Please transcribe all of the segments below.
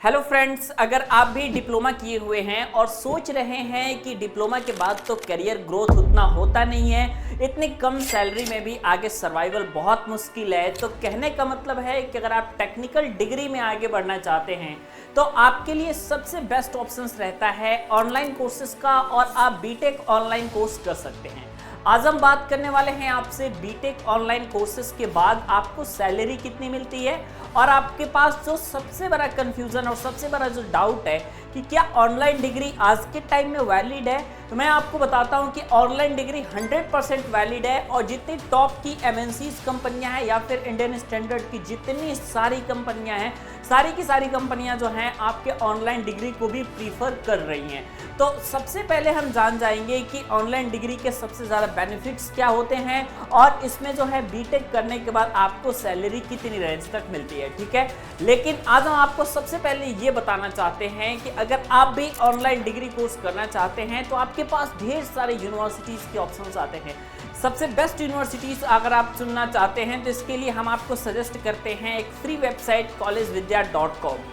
Hello friends, अगर आप भी डिप्लोमा किए हुए हैं और सोच रहे हैं कि डिप्लोमा के बाद तो करियर ग्रोथ उतना होता नहीं है, इतनी कम सैलरी में भी आगे सर्वाइवल बहुत मुश्किल है, तो कहने का मतलब है कि अगर आप टेक्निकल डिग्री में आगे बढ़ना चाहते हैं तो आपके लिए सबसे बेस्ट ऑप्शंस रहता है ऑनलाइन कोर्सेज का और आप बीटेक ऑनलाइन कोर्स कर सकते हैं। आज हम बात करने वाले हैं आपसे बीटेक ऑनलाइन कोर्सेज के बाद आपको सैलरी कितनी मिलती है और आपके पास जो सबसे बड़ा कंफ्यूजन और सबसे बड़ा जो डाउट है कि क्या ऑनलाइन डिग्री आज के टाइम में वैलिड है, तो मैं आपको बताता हूं कि ऑनलाइन डिग्री 100% वैलिड है और जितनी टॉप की एमएनसीज कंपनियां हैं या फिर इंडियन स्टैंडर्ड की जितनी सारी कंपनियां हैं, सारी की सारी कंपनियां जो हैं आपके ऑनलाइन डिग्री को भी प्रीफर कर रही हैं। तो सबसे पहले हम जान जाएंगे कि ऑनलाइन डिग्री के सबसे ज़्यादा बेनिफिट्स क्या होते हैं और इसमें जो है बीटेक करने के बाद आपको सैलरी कितनी रेंज तक मिलती है, ठीक है। लेकिन आज हम आपको सबसे पहले ये बताना चाहते हैं कि अगर आप भी ऑनलाइन डिग्री कोर्स करना चाहते हैं तो आपके पास ढेर सारे यूनिवर्सिटीज़ के ऑप्शंस आते हैं। सबसे बेस्ट यूनिवर्सिटीज़ अगर आप चुनना चाहते हैं तो इसके लिए हम आपको सजेस्ट करते हैं एक फ्री वेबसाइट collegevidya.com।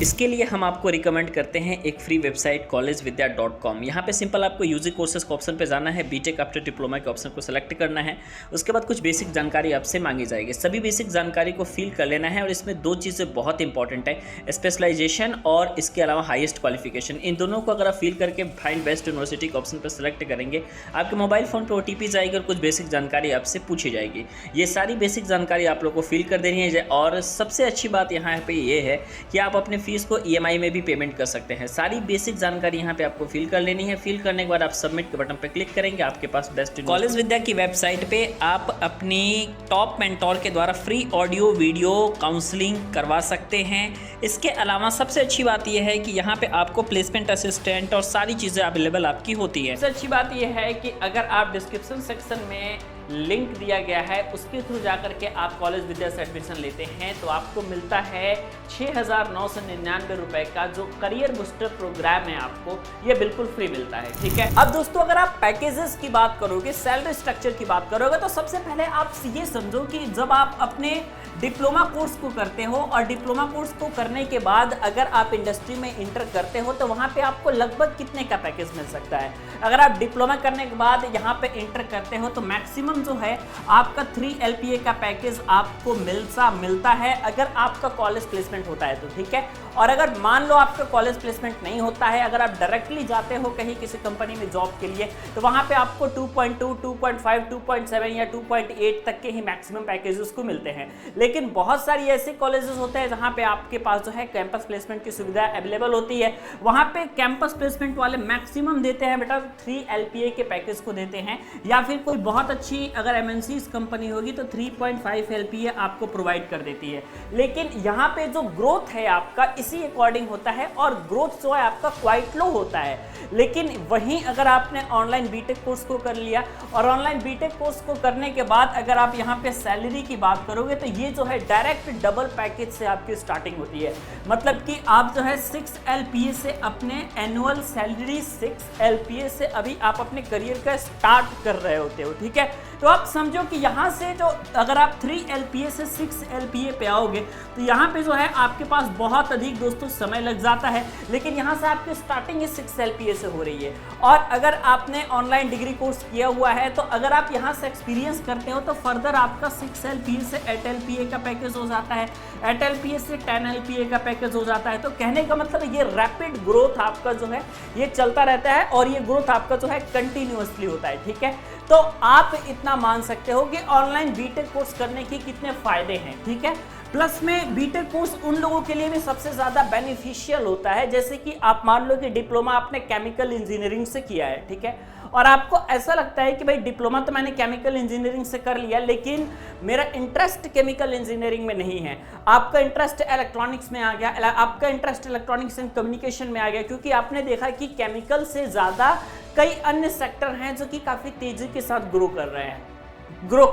इसके लिए हम आपको रिकमेंड करते हैं एक फ्री वेबसाइट collegevidya.com। यहाँ पे सिंपल आपको यूजी कोर्सेज के ऑप्शन पे जाना है, बीटेक आफ्टर डिप्लोमा के ऑप्शन को सेलेक्ट करना है। उसके बाद कुछ बेसिक जानकारी आपसे मांगी जाएगी, सभी बेसिक जानकारी को फिल कर लेना है और इसमें दो चीज़ें बहुत इंपॉर्टेंट है, स्पेशलाइजेशन और इसके अलावा हाईएस्ट क्वालिफिकेशन। इन दोनों को अगर आप फिल करके फाइंड बेस्ट यूनिवर्सिटी के ऑप्शन पर सेलेक्ट करेंगे, आपके मोबाइल फ़ोन पर OTP जाएगी और कुछ बेसिक जानकारी आपसे पूछी जाएगी। ये सारी बेसिक जानकारी आप लोग को फिल कर देनी है और सबसे अच्छी बात यहाँ पर ये है कि आप अपने फीस को EMI में भी पेमेंट कर सकते हैं। सारी बेसिक जानकारी यहाँ पे आपको फिल कर लेनी है। फिल करने के बाद आप सबमिट के बटन पर क्लिक करेंगे, आपके पास बेस्ट कॉलेज विद्या की वेबसाइट पे आप अपनी टॉप मेंटोर के द्वारा फ्री ऑडियो वीडियो काउंसलिंग करवा सकते हैं। इसके अलावा सबसे अच्छी बात यह है कि यहाँ पे आपको प्लेसमेंट असिस्टेंट और सारी चीज़ें अवेलेबल आपकी होती है। सबसे अच्छी बात यह है कि अगर आप डिस्क्रिप्शन सेक्शन में लिंक दिया गया है उसके थ्रू जाकर के आप कॉलेज विद्या से एडमिशन लेते हैं तो आपको मिलता है 6,999 रुपए का जो करियर बूस्टर प्रोग्राम है, आपको ये बिल्कुल फ्री मिलता है, ठीक है। अब दोस्तों, अगर आप पैकेजेस की बात करोगे, सैलरी स्ट्रक्चर की बात करोगे, तो सबसे पहले आप ये समझो कि जब आप अपने डिप्लोमा कोर्स को करते हो और डिप्लोमा कोर्स को करने के बाद अगर आप इंडस्ट्री में इंटर करते हो तो वहाँ पे आपको लगभग कितने का पैकेज मिल सकता है। अगर आप डिप्लोमा करने के बाद यहाँ पे इंटर करते हो तो मैक्सिमम जो है आपका 3 LPA का पैकेज आपको मिलता है अगर आपका कॉलेज प्लेसमेंट होता है तो, ठीक है। और अगर मान लो आपका कॉलेज प्लेसमेंट नहीं होता है, अगर आप डायरेक्टली जाते हो कहीं किसी कंपनी में जॉब के लिए, तो वहाँ पे आपको 2.2, 2.5, 2.7 या 2.8 तक के ही मैक्सिमम पैकेजेस को मिलते हैं। लेकिन बहुत सारी ऐसे कॉलेजेस होते हैं जहाँ पे आपके पास जो है कैंपस प्लेसमेंट की सुविधा अवेलेबल होती है। वहाँ पे कैंपस प्लेसमेंट वाले मैक्सिमम देते हैं बेटा 3 LPA के पैकेज को देते हैं, या फिर कोई बहुत अच्छी अगर MNCs कंपनी होगी तो 3.5 LPA आपको प्रोवाइड कर देती है। लेकिन यहाँ पे जो ग्रोथ है आपका इसी अकॉर्डिंग होता है और ग्रोथ जो है आपका क्वाइट लो होता है। लेकिन वहीं अगर आपने ऑनलाइन बीटेक कोर्स को कर लिया और ऑनलाइन बीटेक कोर्स को करने के बाद अगर आप यहाँ पे सैलरी की बात करोगे तो ये जो है डायरेक्ट डबल पैकेज से आपकी स्टार्टिंग होती है। मतलब कि आप जो है 6 LPA से अपने एनुअल सैलरी 6 LPA से अभी आप अपने करियर का स्टार्ट कर रहे होते हो, ठीक है। तो आप समझो कि यहाँ से जो अगर आप 3 LPA से 6 LPA पे आओगे तो यहाँ पे जो है आपके पास बहुत अधिक दोस्तों समय लग जाता है, लेकिन यहाँ से आपकी स्टार्टिंग ही 6 LPA से हो रही है। और अगर आपने ऑनलाइन डिग्री कोर्स किया हुआ है तो अगर आप यहाँ से एक्सपीरियंस करते हो तो फर्दर आपका 6 LPA से 8 LPA का पैकेज हो जाता है, 8 LPA से 10 LPA का पैकेज हो जाता है। तो कहने का मतलब ये रैपिड ग्रोथ आपका जो है ये चलता रहता है और ये ग्रोथ आपका जो है कंटिन्यूअसली होता है, ठीक है। तो आप इतना मान सकते हो कि ऑनलाइन बीटेक कोर्स करने के कितने फायदे हैं, ठीक है। प्लस में बीटेक कोर्स उन लोगों के लिए भी सबसे ज़्यादा बेनिफिशियल होता है जैसे कि आप मान लो कि डिप्लोमा आपने केमिकल इंजीनियरिंग से किया है, ठीक है, और आपको ऐसा लगता है कि भाई डिप्लोमा तो मैंने केमिकल इंजीनियरिंग से कर लिया लेकिन मेरा इंटरेस्ट केमिकल इंजीनियरिंग में नहीं है। आपका इंटरेस्ट इलेक्ट्रॉनिक्स में आ गया, आपका इंटरेस्ट इलेक्ट्रॉनिक्स एंड कम्युनिकेशन में आ गया, क्योंकि आपने देखा कि केमिकल से ज़्यादा कई अन्य सेक्टर हैं जो कि काफ़ी तेज़ी के साथ ग्रो कर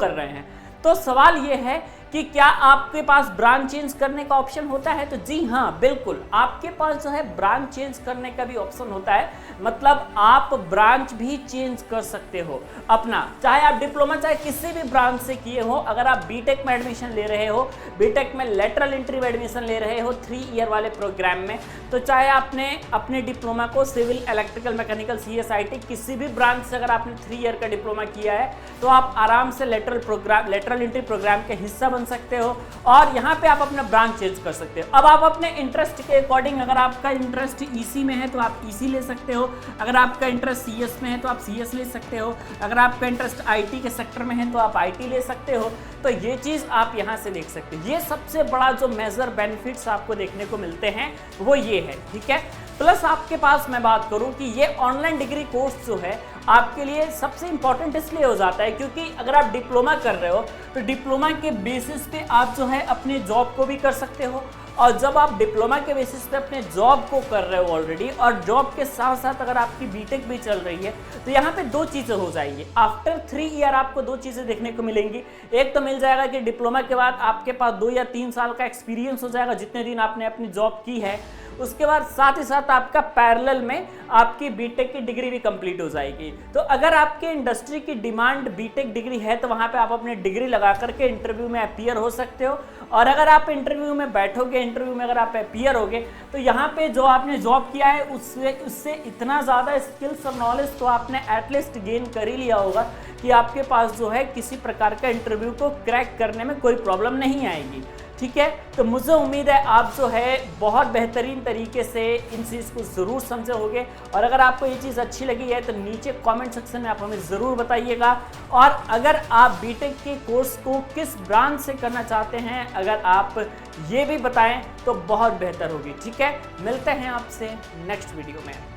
रहे हैं। तो सवाल ये है कि क्या आपके पास ब्रांच चेंज करने का ऑप्शन होता है, तो जी हाँ बिल्कुल आपके पास जो है ब्रांच चेंज करने का भी ऑप्शन होता है। मतलब आप ब्रांच भी चेंज कर सकते हो अपना, चाहे आप डिप्लोमा चाहे किसी भी ब्रांच से किए हो। अगर आप बीटेक में एडमिशन ले रहे हो, बीटेक में लेटरल एंट्री में एडमिशन ले रहे हो 3 ईयर वाले प्रोग्राम में, तो चाहे आपने अपने डिप्लोमा को सिविल, इलेक्ट्रिकल, मैकेनिकल, CSIT किसी भी ब्रांच से अगर आपने 3 ईयर का डिप्लोमा किया है तो आप आराम से लेटरल एंट्री प्रोग्राम के हिस्सा बन सकते हो और यहाँ पे आप अपना ब्रांच चेंज कर सकते हो। अब आप अपने इंटरेस्ट के अकॉर्डिंग, अगर आपका इंटरेस्ट EC में है तो आप EC ले सकते हो, अगर आपका इंटरेस्ट CS में है तो आप CS ले सकते हो, अगर आपका इंटरेस्ट IT के सेक्टर में है तो आप IT ले सकते हो। तो ये चीज़ आप यहाँ से देख सकते हो। ये सबसे बड़ा जो मेजर बेनिफिट्स आपको देखने को मिलते हैं वो ये है, ठीक है। प्लस आपके पास मैं बात करूं कि ये ऑनलाइन डिग्री कोर्स जो है आपके लिए सबसे इंपॉर्टेंट इसलिए हो जाता है क्योंकि अगर आप डिप्लोमा कर रहे हो तो डिप्लोमा के बेसिस पे आप जो है अपने जॉब को भी कर सकते हो, और जब आप डिप्लोमा के बेसिस पे अपने जॉब को कर रहे हो ऑलरेडी, और जॉब के साथ साथ अगर आपकी बीटेक भी चल रही है, तो यहाँ पे 2 चीज़ें हो जाएंगी। आफ्टर 3 ईयर आपको 2 चीज़ें देखने को मिलेंगी। एक तो मिल जाएगा कि डिप्लोमा के बाद आपके पास 2 या 3 साल का एक्सपीरियंस हो जाएगा जितने दिन आपने अपनी जॉब की है। उसके बाद साथ ही साथ आपका पैरेलल में आपकी बीटेक की डिग्री भी कंप्लीट हो जाएगी। तो अगर आपके इंडस्ट्री की डिमांड बीटेक डिग्री है तो वहाँ पे आप अपनी डिग्री लगा करके इंटरव्यू में अपीयर हो सकते हो, और अगर आप इंटरव्यू में बैठोगे, इंटरव्यू में अगर आप अपीयर होगे तो यहाँ पे जो आपने जॉब किया है उससे इतना ज़्यादा स्किल्स और नॉलेज तो आपने एटलीस्ट गेन कर ही लिया होगा कि आपके पास जो है किसी प्रकार का इंटरव्यू को क्रैक करने में कोई प्रॉब्लम नहीं आएगी, ठीक है। तो मुझे उम्मीद है आप जो है बहुत बेहतरीन तरीके से इन चीज़ को ज़रूर समझे होंगे, और अगर आपको ये चीज़ अच्छी लगी है तो नीचे कमेंट सेक्शन में आप हमें ज़रूर बताइएगा। और अगर आप बीटेक के कोर्स को किस ब्रांच से करना चाहते हैं, अगर आप ये भी बताएं तो बहुत बेहतर होगी, ठीक है। मिलते हैं आपसे नेक्स्ट वीडियो में।